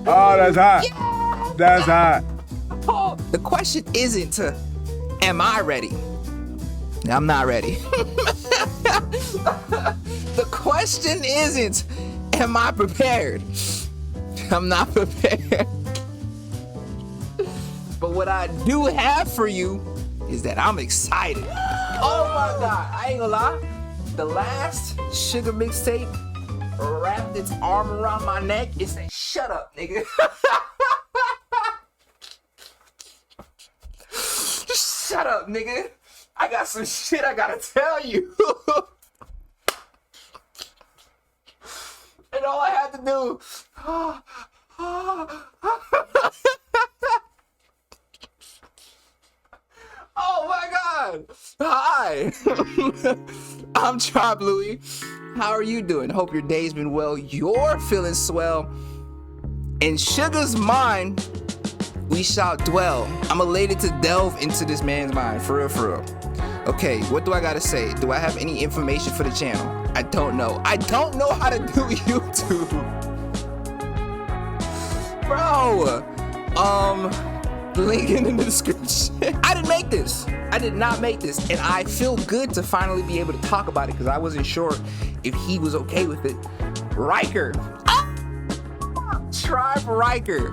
Oh, that's hot. Yeah. That's hot. Oh, the question isn't, am I ready? I'm not ready. The question isn't, am I prepared? I'm not prepared. But what I do have for you is that I'm excited. Oh my God, I ain't gonna lie. The last Suga mixtape wrapped its arm around my neck and said, shut up, nigga. Shut up, nigga. I got some shit I gotta tell you. And all I had to do. Oh my God. Hi. I'm Tribe Loui. How are you doing? Hope your day's been well. You're feeling swell. In Suga's mind, we shall dwell. I'm elated to delve into this man's mind. For real, for real. Okay, what do I gotta say? Do I have any information for the channel? I don't know. I don't know how to do YouTube. Bro, link in the description. I didn't make this. I did not make this. And I feel good to finally be able to talk about it because I wasn't sure if he was okay with it. Riker. Tribe Riker.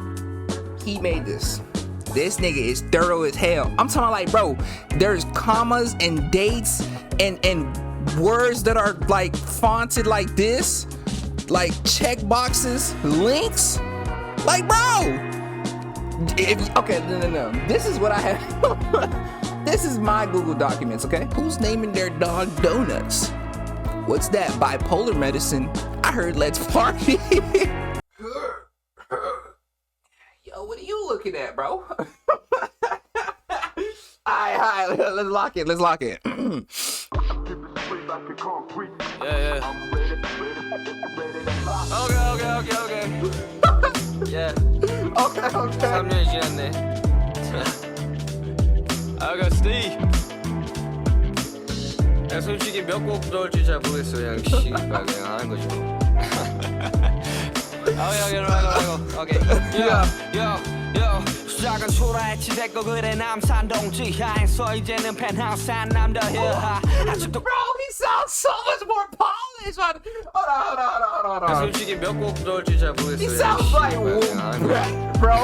He made this. This nigga is thorough as hell. I'm talking like, bro, there's commas and dates and words that are like fonted like this, like check boxes, links. Like, bro, okay, no. This is what I have. This is my Google Documents, okay? Who's naming their dog Donuts? What's that? Bipolar medicine? I heard let's party. Yo, what are you looking at, bro? Alright, let's lock it. Yeah. Okay. Yeah. Okay. 3년이 지났네. 아가씨. 야, 솔직히 몇 곡 넣을지 잘 모르겠어. 그냥 씨발 그냥 하는 거지. 오케이. 요. 시작은 초라했지 됐고 그래 남산동 지하에서 이제는 펜하우스 한남더 힐하 아직도 Bro, he sounds so much more polished. Hold on. 솔직히 몇 곡 넣을지 잘 모르겠어. He sounds like bro.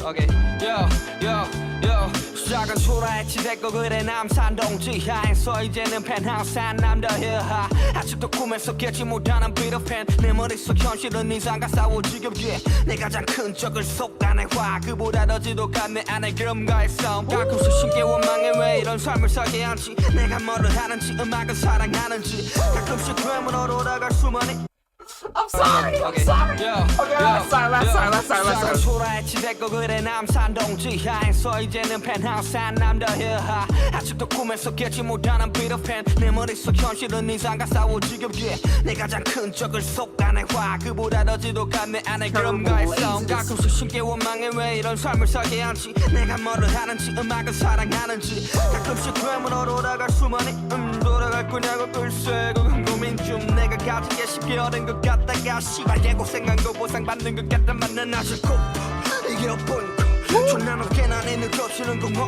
오케이. 요. 시작은 초라했지 됐고 그래 남산동 지하에서 이제는 펜하우스 한남더 힐하 아직도 꿈에서 깨지 못하는 비트팬 내 머릿속 현실은 이상과 싸워 지겹게 내 가장 큰 적을 속아내 화 그보다 더 지독한 내 안의 그럼과의 싸움 가끔씩 신께 원망해 왜 이런 삶을 살게 한지 내가 뭐를 하는지 음악을 사랑하는지 가끔씩 괴물로 돌아갈 수만이 I'm sorry. Okay, last time. 초라했지 됐고 그래 남산동 지하에서 이제는 펜하우스 한남더 힐하 아직도 꿈에서 깨지 못하는 비트팬 내 머릿속 현실은 이상과 싸워 지겹게 내 가장 큰 적을 속아내 화 그보다 더 지독한 내 안의 그럼과의 싸움 가끔씩 신께 원망해 왜 이런 삶을 살게 한지 내가 뭐를 하는지 음악을 사랑하는지 가끔씩 괴물로 돌아갈 수만이 돌아갈 거냐고 글쎄 그건 고민 중 내가 가진 게 쉽게 얻은 것 같다가 씨발 예고생한 거 보상받는 것 같다만 난 아직 고파 이게 엇보니까 존나 높게 난 있는 겹치는 공허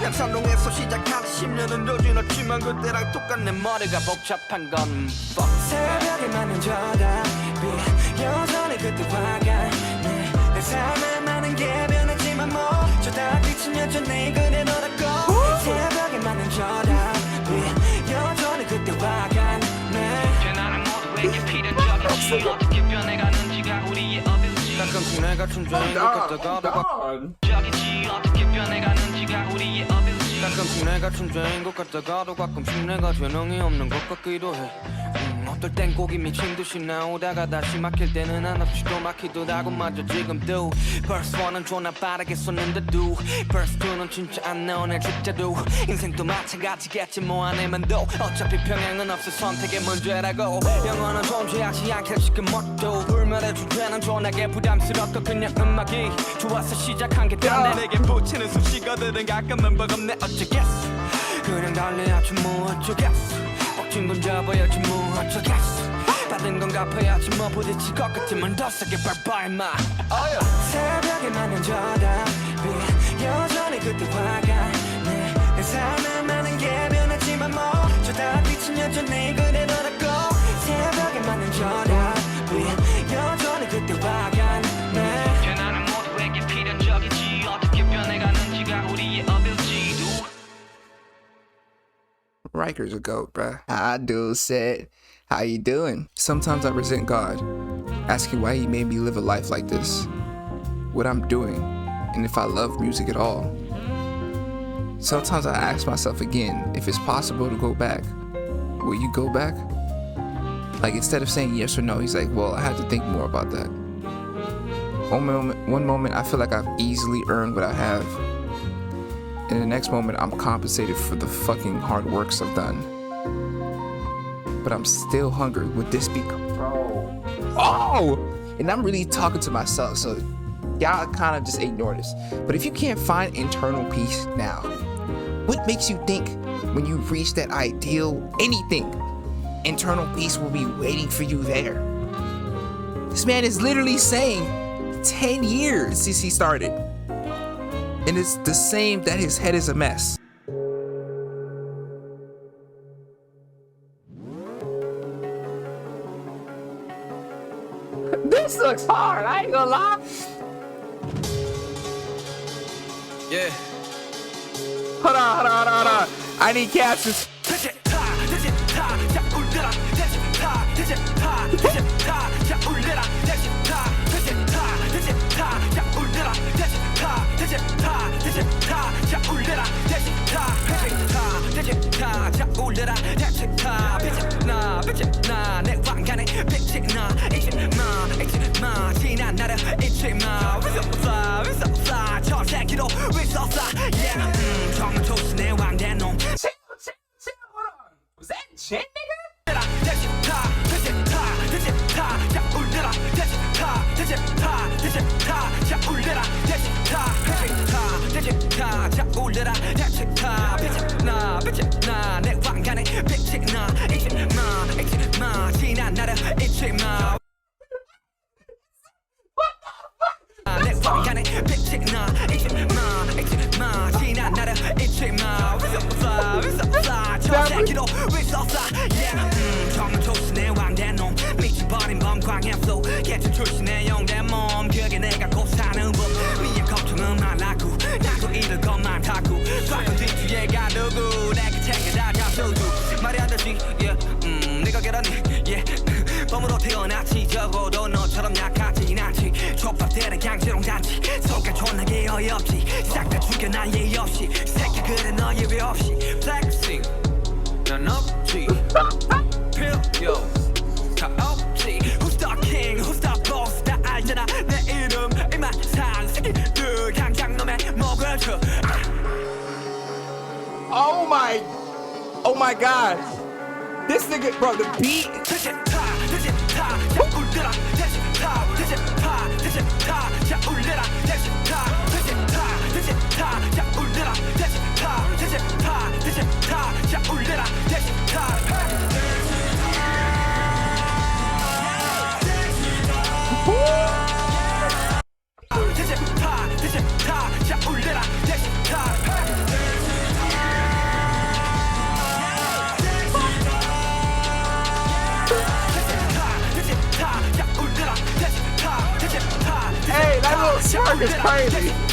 양산동에서 시작한 10년은 더 지났지만 그때랑 똑같네 머리가 복잡한 건 fuck 새벽에 맞는 저답이 여전히 그때와 같네 내 삶에 많은 게 변했지만 뭐 저다 빛은 여전히 그대로라고 새벽에 맞는 저답이 여전히 그때와 같네 나는 모두에게 필연적이지 어떻게 변해가는지가 우리의 어뷰지 가끔씩 내가 존재인 것 같다가도 적이지 어떻게 변해가는지가 우리의 어뷰지 가끔씩 내가 존재인 것 같다가도 가끔씩 내가 재능이 없는 것 같기도 해 어떨 땐 곡이 미친 듯이 나오다가 다시 막힐 때는 한없이도 막히더라고 마저 지금도 Verse 1은 존나 빠르게 쏟는데도 Verse 2는 진짜 안 나오네 진짜도 인생도 마찬가지겠지 뭐 안에만도 어차피 평행은 없어 선택의 문제라고 영원은 존재하지 않겠지 그 멋도 불멸의 주제는 존나게 부담스럽고 그냥 음악이 좋아서 시작한 게 딴데 내게 붙이는 수식어들은 가끔은 버겁네 어쩌겠어 그냥 달려야지 뭐 어쩌겠어 진 건 잡아야지 뭐 어쩌겠어 받은 건 갚아야지 뭐 부딪힐 것 같으면 더 세게 밟아 임마 새벽에 맞는 저답 여전히 그때와 같네 내 삶에 많은 게 변했지만 뭐 저다 빛은 여전히 그대로라고 새벽에 맞는 저답 여전히 그때와 같네 변하는 모두에게 필연적이지 어떻게 변해가는지가 우리의 어빌지도 Riker's a goat, bruh. I do said, how you doing? Sometimes I resent God, asking why he made me live a life like this, what I'm doing, and if I love music at all. Sometimes I ask myself again, if it's possible to go back, will you go back? Like instead of saying yes or no, he's like, well, I had to think more about that. One moment I feel like I've easily earned what I have. In the next moment, I'm compensated for the fucking hard works I've done. But I'm still hungry. Would this be... Bro. Oh! And I'm really talking to myself, so y'all kind of just ignore this. But if you can't find internal peace now, what makes you think when you reach that ideal anything, internal peace will be waiting for you there? This man is literally saying 10 years since he started. And it's the same that his head is a mess. This looks hard, I ain't gonna lie. Yeah. Hold on. I need captions. Was that shit, nigga? 범으로 태어났지 적어도 너처럼 약하진 않지 촉박되는 강제롱잔치 속가 존나게 어이없지 싹 다 죽여 난 예의 없이 새끼 그래 너 예외 없이 flexing 난 없지 필요 다 없지 Who's the king who's the boss 다 알잖아 내 이름 이만 산 새끼들 강장 놈의 목을 쳐 Oh my god this nigga bro the beat Hey, that little shark is crazy.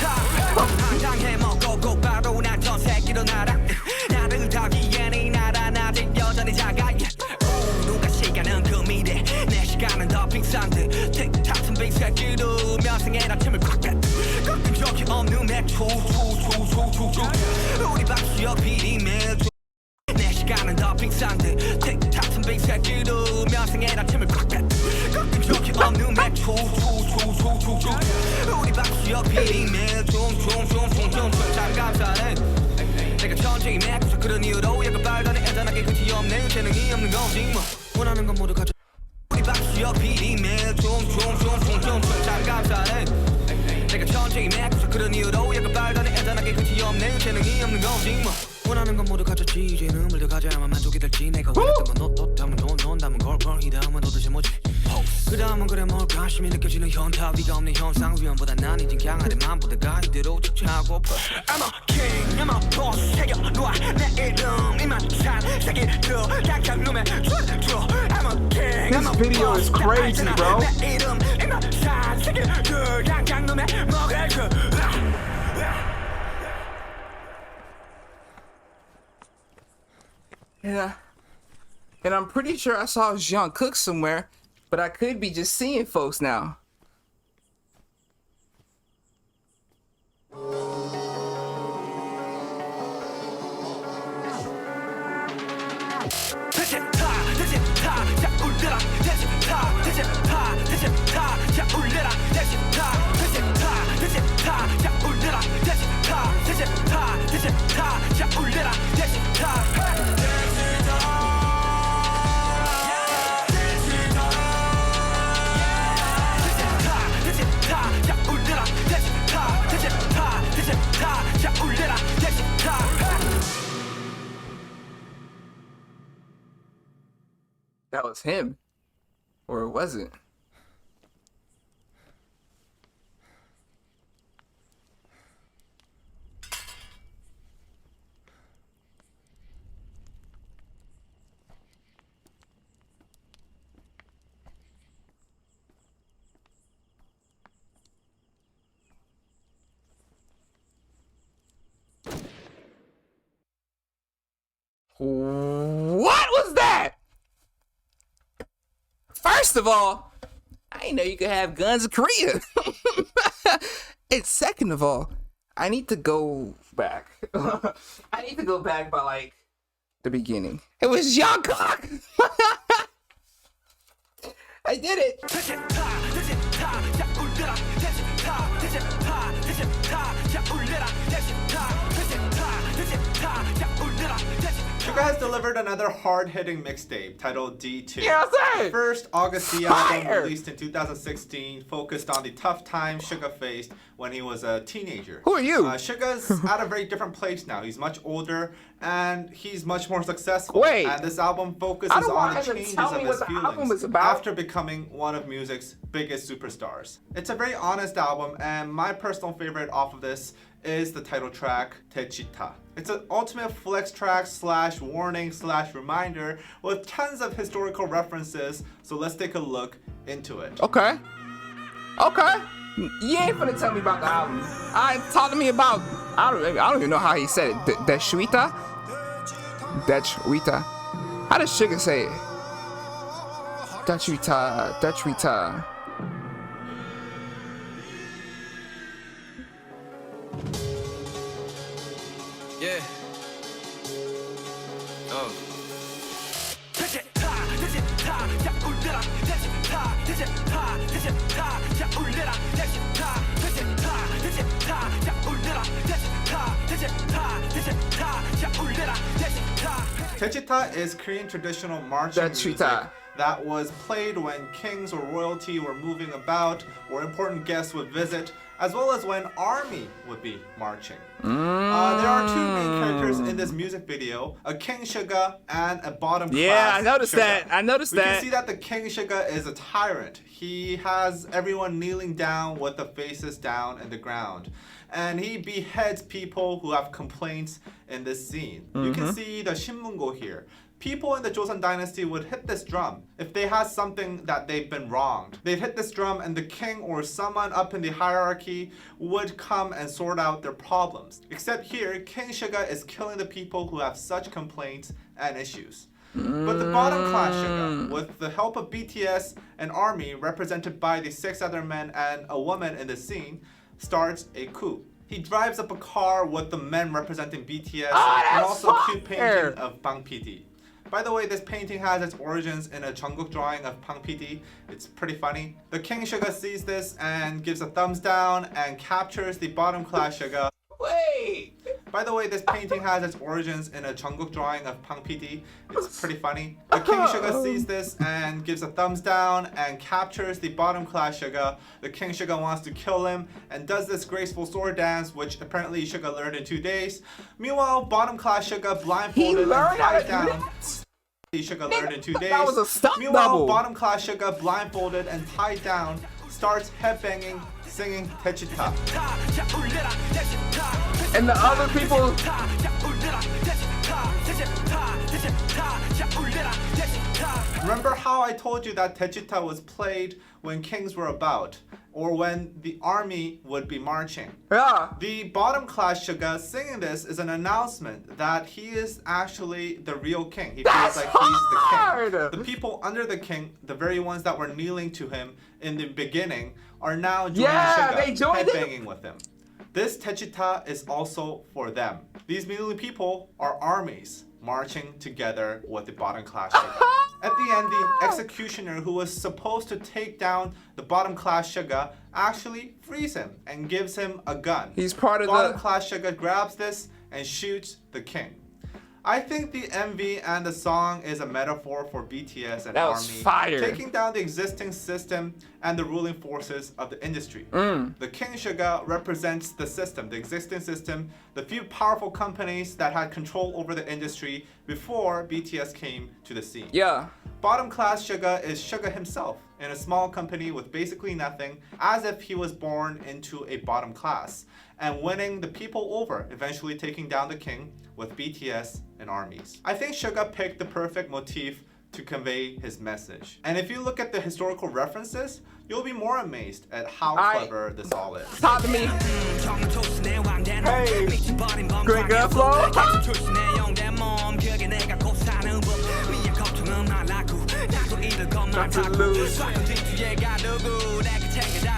내가 천천히 메꾸서 그런 이유로 약간 발단에 애잔하게 끝이 없네 재능이 없는 거지 뭐 원하는 건 모두 가져 우리 박수여 비리며 총총총총총 참 감사해 내가 천천히 메꾸서 그런 이유로 약간 발단에 애잔하게 끝이 없네 재능이 없는 거지 뭐 원하는 건 모두 갖췄지 이제는 물도 가져야만 만족이 될지 내가 원했던 건 너 담은 돈 담은 걸걸 이 다음은 도대체 뭐지 그 다음은 그래 뭘까 심히 느껴지는 현타 위가 없는 현상 위험보다 난 이젠 강하대만 보다가 이대로 척하고 I'm a king I'm a boss 새겨놓아 내 이름 이만 산 새끼들 당장 놈의 줄줄 I'm a king I'm a boss This video is crazy, bro. 내 이름 이만 산 새끼들 당장 놈의 먹을 줄 Yeah. And I'm pretty sure I saw Jean Cook somewhere, but I could be just seeing folks now. That was him. Or it wasn't. What was that? First of all, I didn't know you could have guns in Korea. And second of all, I need to go back. I need to go back by like the beginning. It was Young Cock. I did it. Suga has delivered another hard-hitting mixtape titled D-2. Yeah, I'm saying. The first August D album released in 2016 focused on the tough times Suga faced when he was a teenager. Who are you? Suga's at a very different place now. He's much older and he's much more successful. Wait. And this album focuses on the changes of his feelings about. after becoming one of music's biggest superstars. It's a very honest album, and my personal favorite off of this is the title track, T.1. It's an ultimate flex track / warning / reminder with tons of historical references, so let's take a look into it. Okay. Okay. You ain't finna tell me about the album. Talk to me about, I don't even know how he said it. T.1? T.1. How does Suga say it? T.1. Yeah. Oh. T.1 is Korean traditional marching music that was played when kings or royalty were moving about or important guests would visit, as well as when army would be marching. There are two main characters in this music video, a King Suga and a bottom class Yeah, I noticed Suga. that. I noticed that. We can see that the King Suga is a tyrant. He has everyone kneeling down with the faces down in the ground. And he beheads people who have complaints in this scene. You can see the Shinmungo here. People in the Joseon dynasty would hit this drum if they had something that they've been wronged. They'd hit this drum and the king or someone up in the hierarchy would come and sort out their problems. Except here, King Suga is killing the people who have such complaints and issues. But the bottom class Suga, with the help of BTS and army represented by the 6 other men and a woman in the scene, starts a coup. He drives up a car with the men representing BTS and also a cute painting of Bang Pt. By the way, this painting has its origins in a Jungkook drawing of Bang Pt. It's pretty funny. The King Suga sees this and gives a thumbs down and captures the bottom class Suga. Wait. By the way, this painting has its origins in a Jungkook drawing of Pang PD. It's pretty funny. The King Suga sees this and gives a thumbs down and captures the bottom class Suga. The King Suga wants to kill him and does this graceful sword dance, which apparently Suga learned in 2 days. Meanwhile, bottom class Suga blindfolded and tied down. Suga learned in 2 days. That was a stunt Meanwhile, double. bottom class Suga blindfolded and tied down starts headbanging, singing Techita. And the other people. Remember how I told you that Techita was played when kings were about, or when the army would be marching? Yeah. The bottom class Suga singing this is an announcement that he is actually the real king. He feels like he's the king. The people under the king, the very ones that were kneeling to him in the beginning, are now joining Suga, they joined headbanging with him. This Techita is also for them. These kneeling people are armies marching together with the bottom class Suga. At the end, the executioner who was supposed to take down the bottom class Suga actually frees him and gives him a gun. He's part of bottom the class Suga grabs this and shoots the king. I think the MV and the song is a metaphor for BTS and That was ARMY fire. taking down the existing system and the ruling forces of the industry. The King Suga represents the system, the existing system, the few powerful companies that had control over the industry before BTS came to the scene. Yeah. Bottom class Suga is Suga himself in a small company with basically nothing, as if he was born into a bottom class, and winning the people over, eventually taking down the king with BTS and armies. I think Suga picked the perfect motif to convey his message. And if you look at the historical references, you'll be more amazed at how clever this all is. Talk to me. Hey, great girl flow.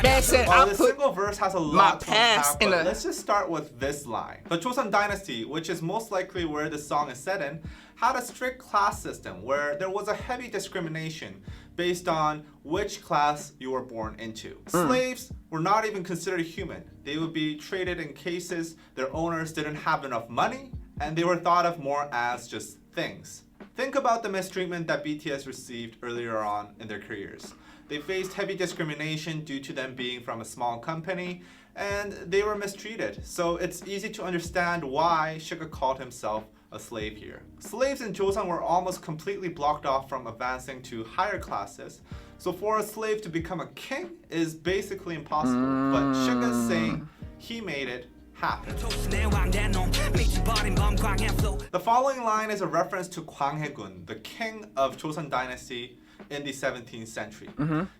Man said Well, I the put single verse has a my lot to past unpack, in but a- let's just start with this line. The Joseon Dynasty, which is most likely where this song is set in, had a strict class system where there was a heavy discrimination based on which class you were born into. Slaves were not even considered human. They would be traded in cases their owners didn't have enough money, and they were thought of more as just things. Think about the mistreatment that BTS received earlier on in their careers. They faced heavy discrimination due to them being from a small company, and they were mistreated. So it's easy to understand why Suga called himself a slave here. Slaves in Joseon were almost completely blocked off from advancing to higher classes. So for a slave to become a king is basically impossible. But Suga's saying he made it happen. The following line is a reference to Kwang Hae-gun, the king of Joseon Dynasty in the 17th century.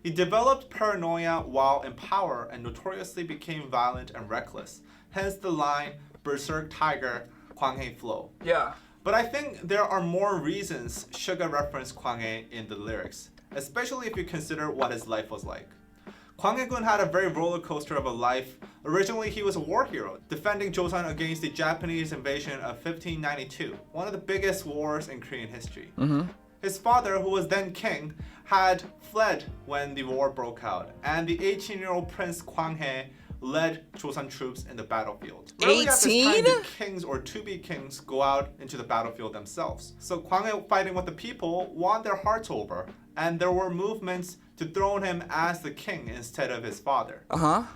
He developed paranoia while in power and notoriously became violent and reckless. Hence the line, Berserk Tiger, Kwang Hae flow. Yeah. But I think there are more reasons Suga referenced Kwang Hae in the lyrics, especially if you consider what his life was like. Kwang Hae-gun had a very roller coaster of a life. Originally, he was a war hero, defending Joseon against the Japanese invasion of 1592, one of the biggest wars in Korean history. His father, who was then king, had fled when the war broke out, and the 18-year-old Prince Kwang Hae led Joseon troops in the battlefield. Rarely at this time 18? did kings or to-be kings go out into the battlefield themselves. So Kwang Hae, fighting with the people, won their hearts over, and there were movements to throne him as the king instead of his father.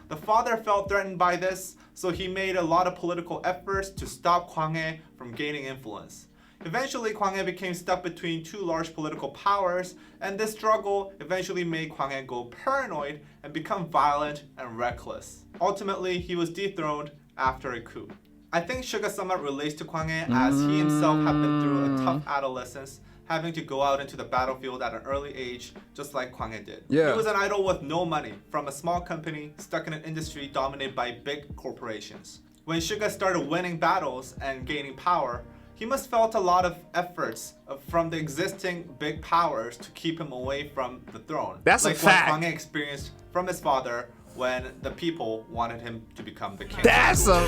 The father felt threatened by this, so he made a lot of political efforts to stop Kwang Hae from gaining influence. Eventually, Kwang Hae became stuck between two large political powers, and this struggle eventually made Kwang Hae go paranoid and become violent and reckless. Ultimately, he was dethroned after a coup. I think Suga somewhat relates to Kwang Hae as he himself had been through a tough adolescence, having to go out into the battlefield at an early age, just like Kwang Hae did. Yeah. He was an idol with no money, from a small company stuck in an industry dominated by big corporations. When Suga started winning battles and gaining power, he must felt a lot of efforts from the existing big powers to keep him away from the throne. That's a like fact. what Kwang Hae experienced from his father when the people wanted him to become the king. That's a.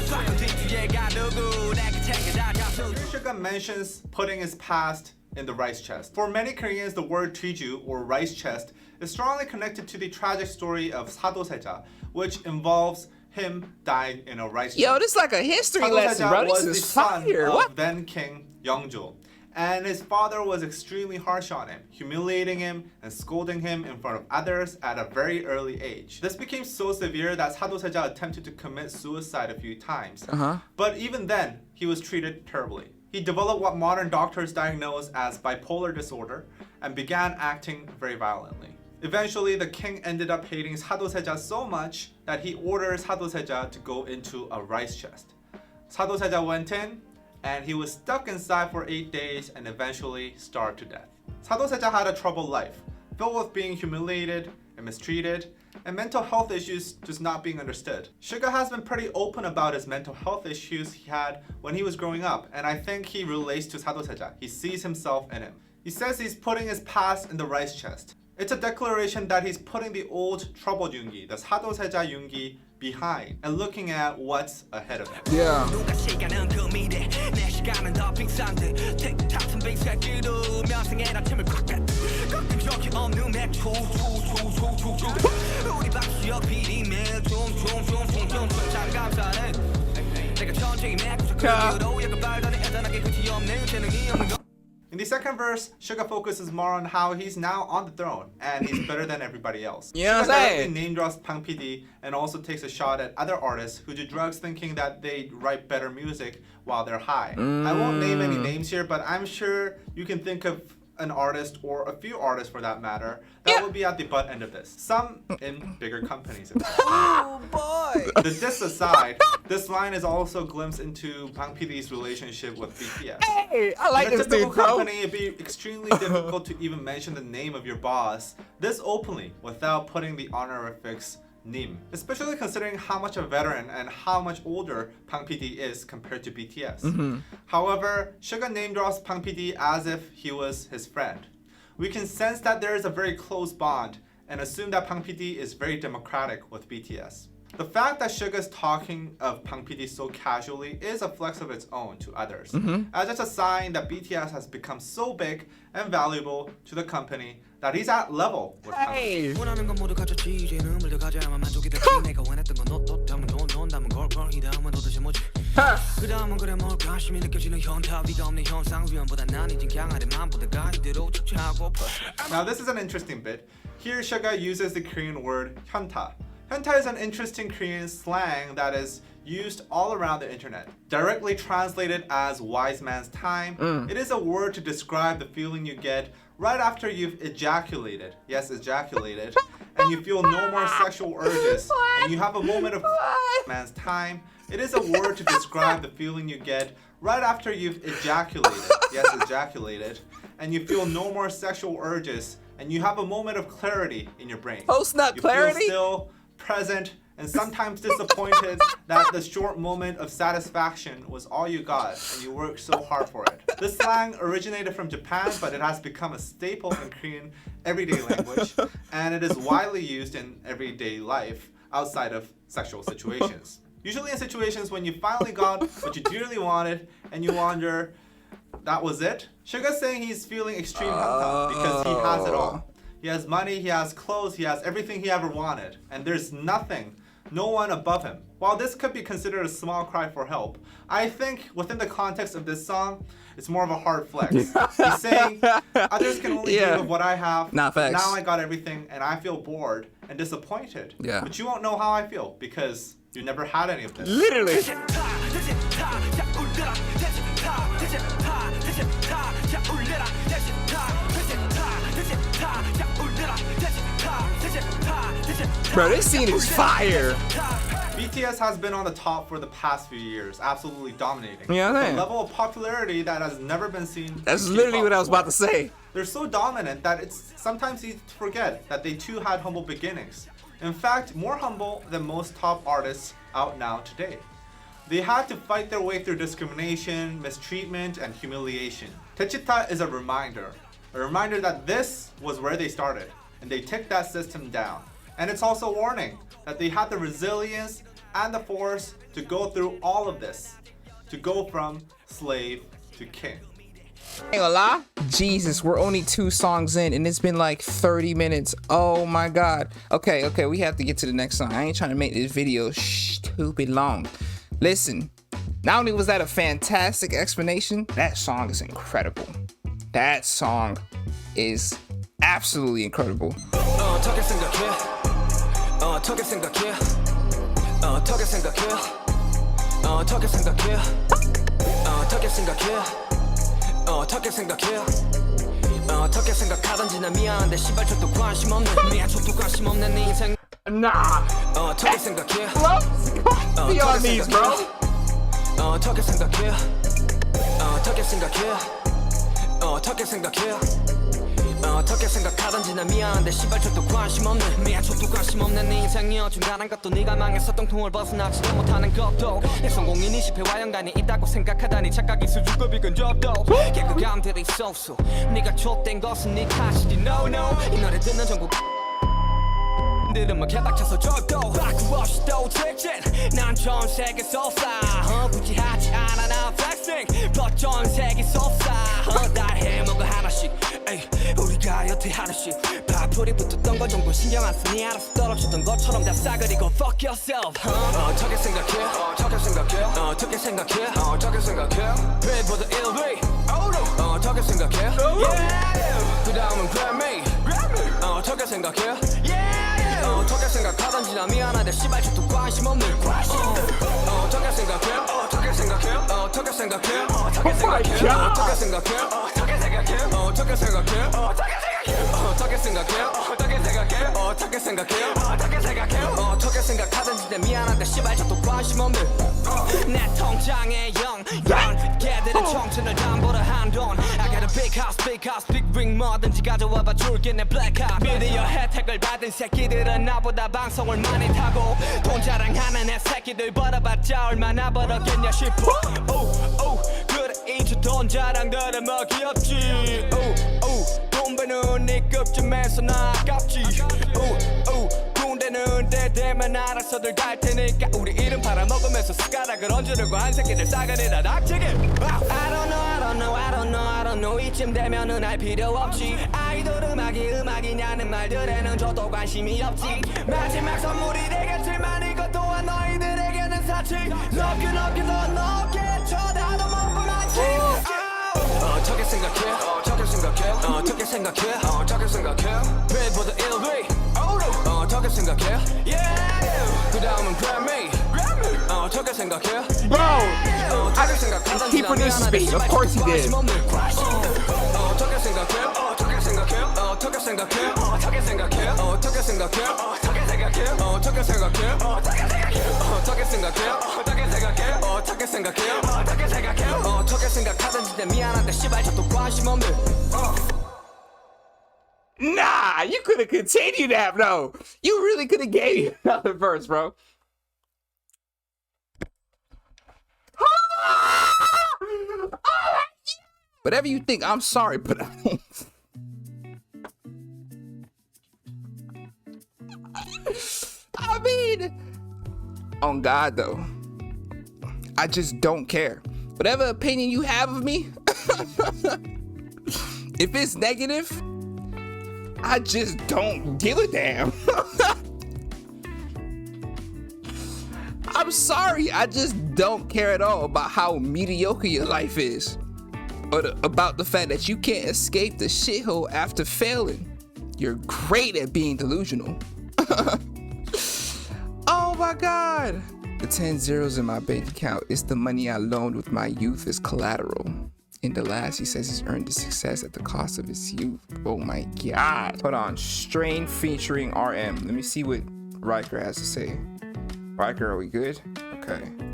Suga mentions putting his past in the rice chest. For many Koreans, the word Twiju, or rice chest, is strongly connected to the tragic story of Sado Seja, which involves him dying in a rice Yo, field. this is like a history Sado lesson, Seja bro. was This the is son fire. of What? then King Yeongjul. And his father was extremely harsh on him, humiliating him and scolding him in front of others at a very early age. This became so severe that Sado Seja attempted to commit suicide a few times. But even then, he was treated terribly. He developed what modern doctors diagnose as bipolar disorder and began acting very violently. Eventually, the king ended up hating Sado Seja so much that he orders Sado Seja to go into a rice chest. Sado Seja went in, and he was stuck inside for 8 days and eventually starved to death. Sado Seja had a troubled life, filled with being humiliated and mistreated, and mental health issues just not being understood. Suga has been pretty open about his mental health issues he had when he was growing up, and I think he relates to Sado Seja. He sees himself in him. He says he's putting his past in the rice chest. It's a declaration that he's putting the old troubled Yoongi, the Sado Seja Yoongi, behind and looking at what's ahead of him. Yeah. In the second verse, Suga focuses more on how he's now on the throne and he's better than everybody else. You know what Suga I'm directly saying? name drops Bang PD and also takes a shot at other artists who do drugs thinking that they write better music while they're high. I won't name any names here, but I'm sure you can think of an artist or a few artists for that matter that will be at the butt end of this. Some in bigger companies. Oh boy. The diss aside, this line is also a glimpse into Bang PD's relationship with BTS. Hey, I like In a this typical dude, bro. company, it'd be extremely difficult to even mention the name of your boss this openly without putting the honorifics Nim, especially considering how much a veteran and how much older Bang PD is compared to BTS. However, Suga name drops Bang PD as if he was his friend. We can sense that there is a very close bond and assume that Bang PD is very democratic with BTS. The fact that Suga is talking of Bang PD so casually is a flex of its own to others, as it's a sign that BTS has become so big and valuable to the company that he's at level with Bang PD. Hey. 원하는 건 모두 갖췄지 이제는 물려가자야만 만족이 되지 내가 원했던 건 너 때문에 논다면 걸걸 이 다음은 도대체 뭐지 그 다음은 그래 뭘까 관심이 느껴지는 현타 위가 없는 현상 위험보다 난 이젠 강하게 마음보다가 이대로 쫓아가고파 Now this is an interesting bit. Here Suga uses the Korean word hyunta. Hyunta is an interesting Korean slang that is used all around the internet. Directly translated as wise man's time, it is a word to describe the feeling you get right after you've ejaculated. Yes, ejaculated. And you feel no more sexual urges. And you have a moment of man's time. It is a word to describe the feeling you get right after you've ejaculated. Yes, ejaculated. And you feel no more sexual urges. And you have a moment of clarity in your brain. Post nut You clarity? feel still, present, and sometimes disappointed that the short moment of satisfaction was all you got and you worked so hard for it. This slang originated from Japan, but it has become a staple in Korean everyday language, and it is widely used in everyday life outside of sexual situations. Usually in situations when you finally got what you dearly wanted and you wonder, that was it? Suga's saying he's feeling extreme hyunta because he has it all. He has money, he has clothes, he has everything he ever wanted, and there's nothing, no one above him. While this could be considered a small cry for help, I think within the context of this song, it's more of a hard flex. He's saying, others can only dream of what I have. Nah, facts. Now I got everything, and I feel bored and disappointed. Yeah. But you won't know how I feel because you never had any of this. Literally. Bro, this scene is fire. BTS has been on the top for the past few years, absolutely dominating. Yeah, With man. a level of popularity that has never been seen. That's in literally K-pop what I was about to before. say. They're so dominant that it's sometimes easy to forget that they too had humble beginnings. In fact, more humble than most top artists out now today. They had to fight their way through discrimination, mistreatment, and humiliation. Techita is a reminder that this was where they started, and they took that system down. And it's also a warning that they had the resilience and the force to go through all of this, to go from slave to king. Ain't gonna lie, Jesus, we're only 2 songs in and it's been like 30 minutes. Oh my God. Okay, we have to get to the next song. I ain't trying to make this video stupid long. Listen, not only was that a fantastic explanation, that song is incredible. That song is absolutely incredible. 어떻게 생각하던지 난 미안한데 시발 저도 관심 없는 미안 저도 관심 없는 네 인생 Nah. 어떻게 생각해 Be on these, bro. 어떻게 생각해 어떻게 생각하던지 난 미안한데 시발 저도 관심 없는 미안 저도 관심 없는 네 인생이여 중간한 것도 네가 망해서 똥통을 벗어나지도 못하는 것도 내 성공이니 실패와 연관이 있다고 생각하다니 착각이 수준급이 근접도 개그감들이 쏘쏘 네가 좆된 것은 네 탓이지 no no 이 노래 듣는 전국 들으면 개박쳐서 좁도 바꾸 없이 또 직진 난 전 세계 쏟아 굳이 하지 않아 난 flexing 전 세계 쏟아 날 해먹어 하나씩 에이, 우리가 여태 하나씩 파풀이 붙었던 거 정도 신경 안 쓰니 알아서 떨어지던 것처럼 다 싸그리고 fuck yourself 어떻게 생각해 Billboard 1위 어떻게 생각해 yeah. 그 다음은 Grammy 어떻게 생각해 yeah. 어떻게 생각하던지 나 미안한데 씨발 저도 관심 없는 어떻게 생각해 어떻게 생각하던지 내 미안한데 씨발 저도 관심 없는 내 통장에 0 걔들은 청춘을 담보로 한돈 I got a big house, big ring 뭐든지 가져와봐 줄게 내 black hat 미디어 혜택을 받은 새끼들은 나보다 방송을 많이 타고 돈 자랑하는 애 새끼들 벌어봤자 얼마나 벌었겠냐 싶어 그래 이제 돈 자랑들은 뭐 귀엽지 돈 버는 네 급쯤에서 나 아깝지 군대는 때 되면 알아서들 갈 테니까 우리 이름 팔아먹으면서 숟가락을 얹으려고 한 새끼들 싸가리라 닥치게 I don't know 이쯤 되면은 알 필요 없지 아이돌 음악이냐는 말들에는 저도 관심이 없지 마지막 선물이 되겠지만 이것 또한 너희들에게는 사치 높게 더 높게 쳐다도 못 보마치 어떻게 생각해 Billboard 1위 어떻게 생각해 yeah. 그 다음은 Grammy 어떻게 생각해 Bro, he produced speed. Of course he did. 어떻게 생각하던지 내 미안한데 씨발 저도 관심 없는 Nah, you could have continued that, bro. You really could have gave me another verse, bro. Whatever you think, I'm sorry, but I mean, on God though, I just don't care. Whatever opinion you have of me, if it's negative, I just don't give a damn. I'm sorry, I just don't care at all about how mediocre your life is. Or about the fact that you can't escape the shithole after failing. You're great at being delusional. Oh my God. The 10 zeros in my bank account is the money I loaned with my youth as collateral. In the last, he says he's earned the success at the cost of his youth. Oh my God. Hold on, Strain featuring RM. Let me see what Riker has to say. Riker, are we good? Okay.